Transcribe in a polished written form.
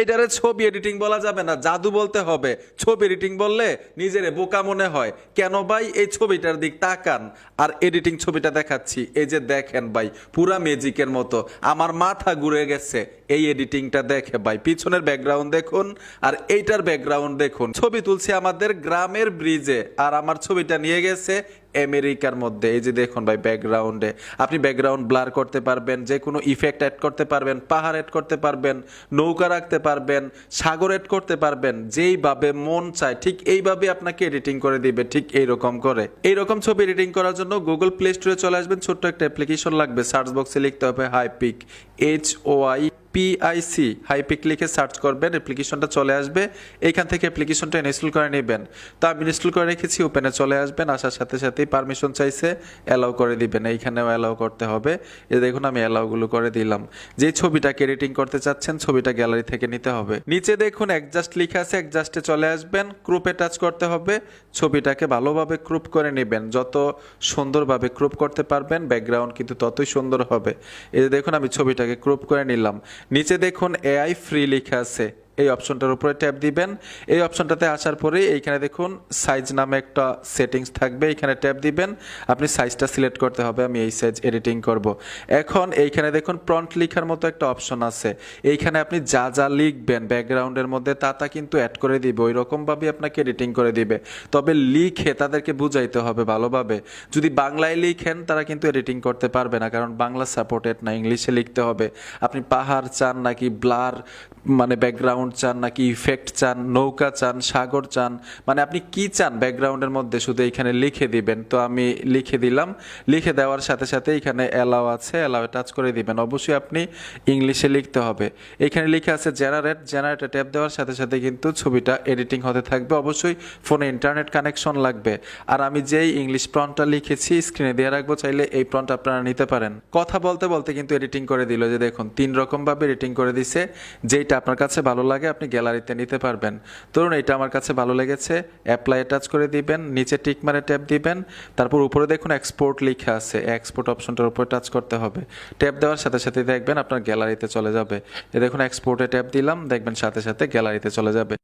এটারে ছবি এডিটিং বলা যাবে না, জাদু বলতে হবে। ছবি এডিটিং বললে নিজেরে বোকা মনে হয়। কেন ভাই? এই ছবিটার দিক তাকান আর এডিটিং ছবিটা দেখাচ্ছি, এই যে দেখেন ভাই, পুরা ম্যাজিকের মতো। আমার মাথা ঘুরে গেছে এই এডিটিংটা দেখে ভাই। পিছনের ব্যাকগ্রাউন্ড দেখুন আর এইটার ব্যাকগ্রাউন্ড দেখুন। ছবি তুলছি আমাদের গ্রামের ব্রিজে, আর আমার ছবিটা নিয়ে গেছে আমেরিকার মধ্যে। এই যে দেখুন ভাই, ব্যাকগ্রাউন্ডে আপনি ব্যাকগ্রাউন্ড ব্লার করতে পারবেন, যে কোনো ইফেক্ট অ্যাড করতে পারবেন, পাহাড় অ্যাড করতে পারবেন, নৌকা রাখতে পারবেন, সাগর অ্যাড করতে পারবেন। যেইভাবে মন চায় ঠিক এইভাবে আপনাকে এডিটিং করে দিবে, ঠিক এইরকম করে। এইরকম ছবি এডিটিং করার জন্য গুগল প্লে স্টোরে চলে আসবেন। ছোট্ট একটা অ্যাপ্লিকেশন লাগবে, সার্চ বক্সে লিখতে হবে হাইপিক, HOIPIC, হাইপিক লিখে সার্চ করবেন, অ্যাপ্লিকেশনটা চলে আসবে। এইখান থেকে অ্যাপ্লিকেশনটা ইনস্টল করে নেবেন। তো আমি ইনস্টল করে রেখেছি, ওপেনে চলে আসবেন। আসার সাথে সাথেই পারমিশন চাইছে, অ্যালাউ করে দিবেন। এইখানেও অ্যালাউ করতে হবে। এই দেখুন আমি অ্যালাউগুলো করে দিলাম। যে ছবিটাকে এডিটিং করতে চাচ্ছেন ছবিটা গ্যালারি থেকে নিতে হবে। নিচে দেখুন অ্যাডজাস্ট লেখা আছে, অ্যাডজাস্টে চলে আসবেন, ক্রুপে টাচ করতে হবে। ছবিটাকে ভালোভাবে ক্রুপ করে নেবেন। যত সুন্দরভাবে ক্রুপ করতে পারবেন ব্যাকগ্রাউন্ড কিন্তু ততই সুন্দর হবে। এই যে দেখুন আমি ছবিটাকে ক্রুপ করে নিলাম। নিচে দেখুন AI ফ্রি লেখা আছে, এই অপশনটার উপরে ট্যাপ দিবেন। এই অপশনটাতে আসার পরে এইখানে দেখুন সাইজ নামে একটা সেটিংস থাকবে, এখানে ট্যাপ দিবেন। আপনি সাইজটা সিলেক্ট করতে হবে, আমি এই সাইজ এডিটিং করব। এখন এইখানে দেখুন প্রম্পট লেখার মতো একটা অপশন আছে, এইখানে আপনি যা যা লিখবেন ব্যাকগ্রাউন্ডের মধ্যে তা কিন্তু অ্যাড করে দিবে, ওই রকমভাবে আপনাকে এডিটিং করে দিবে। তবে লিখে তাদেরকে বুঝাইতে হবে ভালোভাবে। যদি বাংলায় লিখেন তারা কিন্তু এডিটিং করতে পারবে না, কারণ বাংলা সাপোর্টেড না, ইংলিশে লিখতে হবে। আপনি পাহাড় চান নাকি ব্লার মানে ব্যাকগ্রাউন্ড চান, নাকি ইফেক্ট চান, নৌকা চান, সাগর চান, মানে আপনি কি চান ব্যাকগ্রাউন্ডের মধ্যে শুধু এখানে লিখে দিবেন। তো আমি লিখে দিলাম। লিখে দেওয়ার সাথে সাথে এখানে অ্যালাউ আছে, অ্যালাউ টাচ করে দিবেন। অবশ্যই আপনি ইংলিশে লিখতে হবে। এখানে লিখে আছে জেনারেটে ট্যাপ দেওয়ার সাথে সাথে কিন্তু ছবিটা এডিটিং হতে থাকবে। অবশ্যই ফোনে ইন্টারনেট কানেকশন লাগবে। আর আমি যেই ইংলিশ প্রম্পটটা লিখেছি স্ক্রিনে দিয়ে রাখবো, চাইলে এই প্রম্পট আপনারা নিতে পারেন। কথা বলতে বলতে কিন্তু এডিটিং করে দিল, যে দেখুন 3 রকমভাবে এডিটিং করে দিছে। যেইটা আপনার কাছে ভালো লাগে আপনি গ্যালারিতে নিতে পারবেন। ধরুন এটা আমার কাছে ভালো লেগেছে, অ্যাপ্লাই টাচ করে দিবেন, নিচে টিক মারে ট্যাপ দিবেন। তারপর উপরে দেখুন এক্সপোর্ট লেখা আছে, এক্সপোর্ট অপশনটার উপরে টাচ করতে হবে। ট্যাপ দেওয়ার সাথে সাথে দেখবেন আপনার গ্যালারিতে চলে যাবে। এ দেখুন এক্সপোর্টে ট্যাপ দিলাম, দেখবেন সাথে সাথে গ্যালারিতে চলে যাবে।